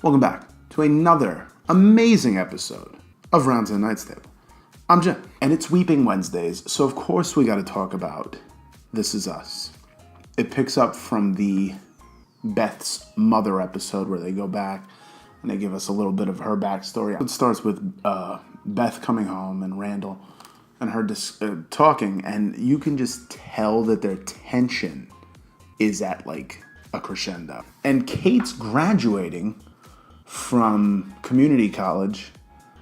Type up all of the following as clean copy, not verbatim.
Welcome back to another amazing episode of Rounds and Night's Table. I'm Jim, and it's Weeping Wednesdays, so of course we gotta talk about This Is Us. It picks up from the Beth's mother episode where they go back and they give us a little bit of her backstory. It starts with Beth coming home and Randall and her talking, and you can just tell that their tension is at like a crescendo. And Kate's graduating from community college,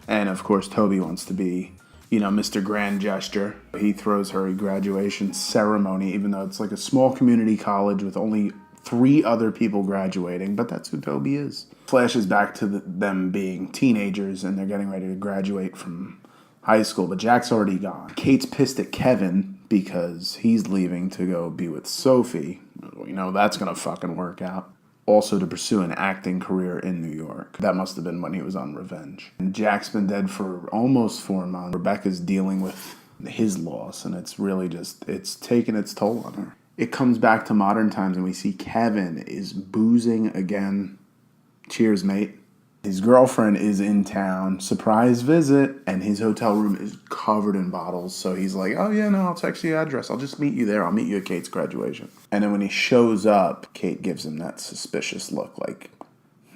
and of course Toby wants to be, Mr. Grand Gesture. He throws her a graduation ceremony, even though it's like a small community college with only 3 other people graduating, but that's who Toby is. Flashes back to them being teenagers and they're getting ready to graduate from high school, but Jack's already gone. Kate's pissed at Kevin because he's leaving to go be with Sophie. We know that's gonna fucking work out. Also to pursue an acting career in New York. That must have been when he was on Revenge. And Jack's been dead for almost 4 months. Rebecca's dealing with his loss, and it's really it's taken its toll on her. It comes back to modern times, and we see Kevin is boozing again. Cheers, mate. His girlfriend is in town, surprise visit, and his hotel room is covered in bottles. So he's like, oh yeah, no, I'll text you the address. I'll just meet you there. I'll meet you at Kate's graduation. And then when he shows up, Kate gives him that suspicious look like,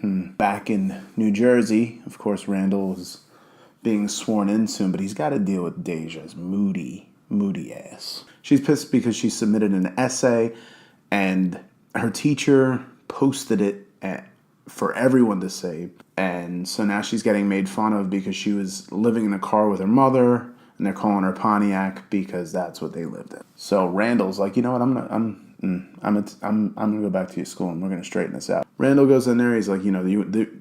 Back in New Jersey, of course, Randall is being sworn in soon, but he's got to deal with Deja's moody ass. She's pissed because she submitted an essay, and her teacher posted it for everyone to see. And so now she's getting made fun of because she was living in a car with her mother, and they're calling her Pontiac because that's what they lived in. So Randall's like, you know what, I'm gonna go back to your school and we're gonna straighten this out. Randall goes in there, he's like,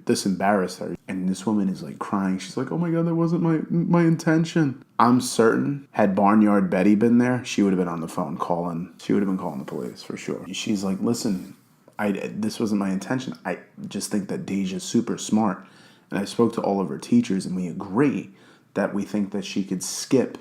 this embarrassed her, and this woman is like crying. She's like, oh my god, that wasn't my intention. I'm certain had Barnyard Betty been there, she would have been on the phone calling. She would have been calling the police for sure. She's like, listen, this wasn't my intention. I just think that Deja's super smart. And I spoke to all of her teachers, and we agree that we think that she could skip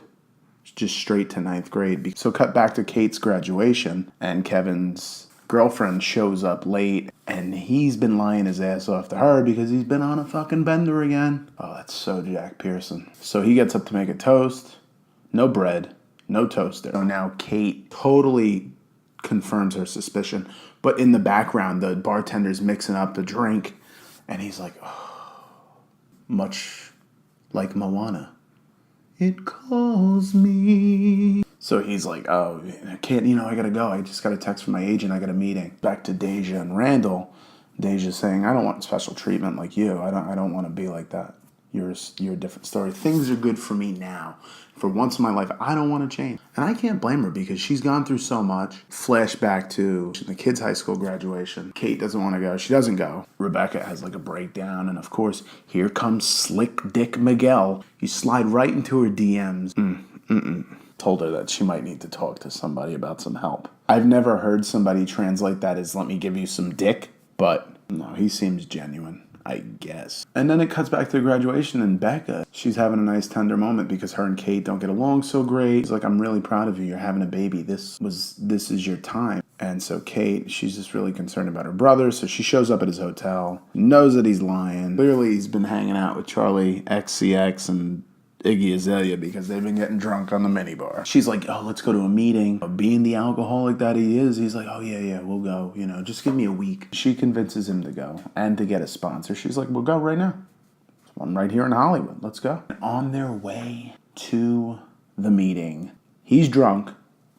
just straight to 9th grade. So cut back to Kate's graduation, and Kevin's girlfriend shows up late, and he's been lying his ass off to her because he's been on a fucking bender again. Oh, that's so Jack Pearson. So he gets up to make a toast. No bread, no toaster. So now Kate totally confirms her suspicion. But in the background, the bartender's mixing up the drink, and he's like, oh, much like Moana. It calls me. So he's like, oh, I can't, I gotta go. I just got a text from my agent. I got a meeting. Back to Deja and Randall. Deja's saying, I don't want special treatment like you. I don't want to be like that. You're a different story. Things are good for me now. For once in my life, I don't want to change. And I can't blame her because she's gone through so much. Flashback to the kids' high school graduation. Kate doesn't want to go. She doesn't go. Rebecca has like a breakdown. And of course, here comes Slick Dick Miguel. You slide right into her DMs. Told her that she might need to talk to somebody about some help. I've never heard somebody translate that as let me give you some dick. But no, he seems genuine, I guess. And then it cuts back to graduation, and Becca, she's having a nice tender moment because her and Kate don't get along so great. She's like, I'm really proud of you. You're having a baby. This is your time. And so Kate, she's just really concerned about her brother. So she shows up at his hotel, knows that he's lying. Clearly he's been hanging out with Charlie XCX and Iggy Azalea because they've been getting drunk on the minibar. She's like, oh, let's go to a meeting. Being the alcoholic that he is, he's like, oh yeah, we'll go. Just give me a week. She convinces him to go and to get a sponsor. She's like, we'll go right now. There's one right here in Hollywood. Let's go. And on their way to the meeting, he's drunk.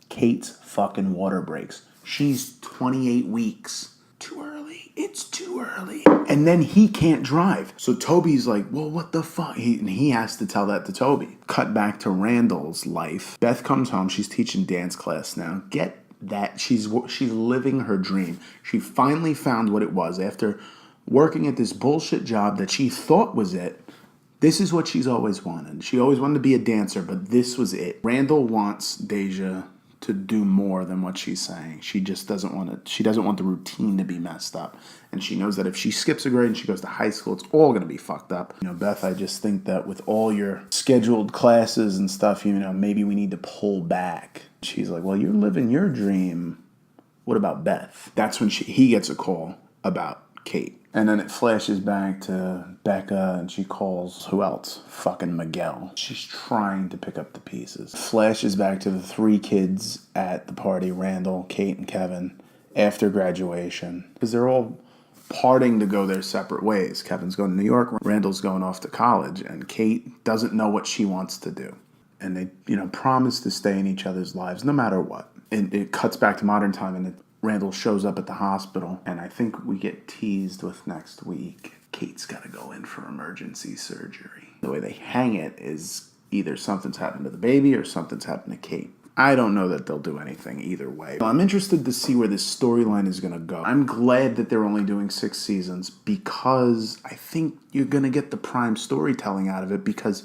Kate's fucking water breaks. She's 28 weeks. Too early. It's too early. And then he can't drive. So Toby's like, well, what the fuck? He has to tell that to Toby. Cut back to Randall's life. Beth comes home. She's teaching dance class now. Get that. She's living her dream. She finally found what it was after working at this bullshit job that she thought was it. This is what she's always wanted. She always wanted to be a dancer, but this was it. Randall wants Deja to do more than what she's saying. She just doesn't want it. She doesn't want the routine to be messed up. And she knows that if she skips a grade and she goes to high school, it's all going to be fucked up. Beth, I just think that with all your scheduled classes and stuff, maybe we need to pull back. She's like, well, you're living your dream. What about Beth? That's when he gets a call about Kate. And then it flashes back to Becca, and she calls, who else? Fucking Miguel. She's trying to pick up the pieces. Flashes back to the 3 kids at the party, Randall, Kate, and Kevin, after graduation. Because they're all parting to go their separate ways. Kevin's going to New York, Randall's going off to college, and Kate doesn't know what she wants to do. And they, promise to stay in each other's lives no matter what. And it cuts back to modern time, and Randall shows up at the hospital, and I think we get teased with next week. Kate's got to go in for emergency surgery. The way they hang it is either something's happened to the baby or something's happened to Kate. I don't know that they'll do anything either way. I'm interested to see where this storyline is going to go. I'm glad that they're only doing 6 seasons because I think you're going to get the prime storytelling out of it, because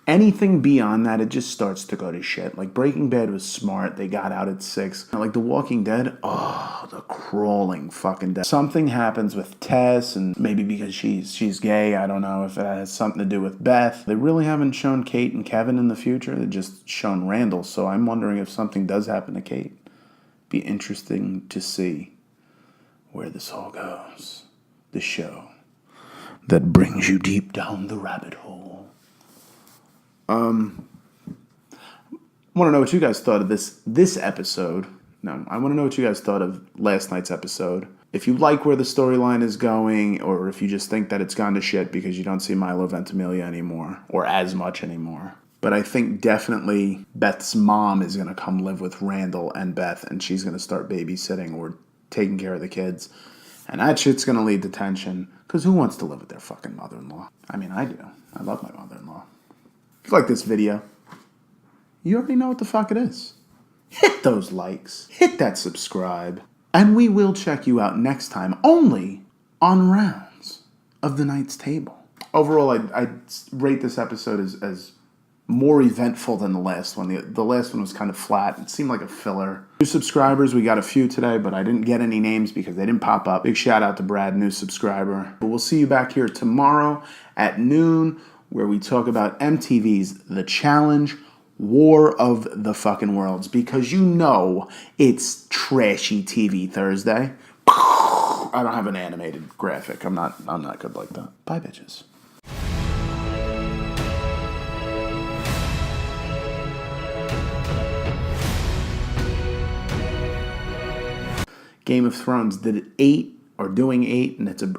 anything beyond that, it just starts to go to shit. Like, Breaking Bad was smart. They got out at 6. Like, The Walking Dead, the crawling fucking death. Something happens with Tess, and maybe because she's gay, I don't know if it has something to do with Beth. They really haven't shown Kate and Kevin in the future. They've just shown Randall, so I'm wondering if something does happen to Kate. Be interesting to see where this all goes. The show that brings you deep down the rabbit hole. I want to know what you guys thought of this episode. No, I want to know what you guys thought of last night's episode. If you like where the storyline is going, or if you just think that it's gone to shit because you don't see Milo Ventimiglia anymore, or as much anymore. But I think definitely Beth's mom is going to come live with Randall and Beth, and she's going to start babysitting or taking care of the kids. And that shit's going to lead to tension, because who wants to live with their fucking mother-in-law? I mean, I do. I love my mother-in-law. If you like this video, you already know what the fuck it is. Hit those likes, hit that subscribe, and we will check you out next time, only on Rounds of the Knight's Table. Overall, I'd rate this episode as more eventful than the last one. The last one was kind of flat. It seemed like a filler. New subscribers, we got a few today, but I didn't get any names because they didn't pop up. Big shout out to Brad, new subscriber. But we'll see you back here tomorrow at noon, where we talk about MTV's The Challenge, War of the fucking Worlds, because you know it's trashy TV Thursday. I don't have an animated graphic. I'm not good like that. Bye, bitches. Game of Thrones did 8, or doing 8, and it's a...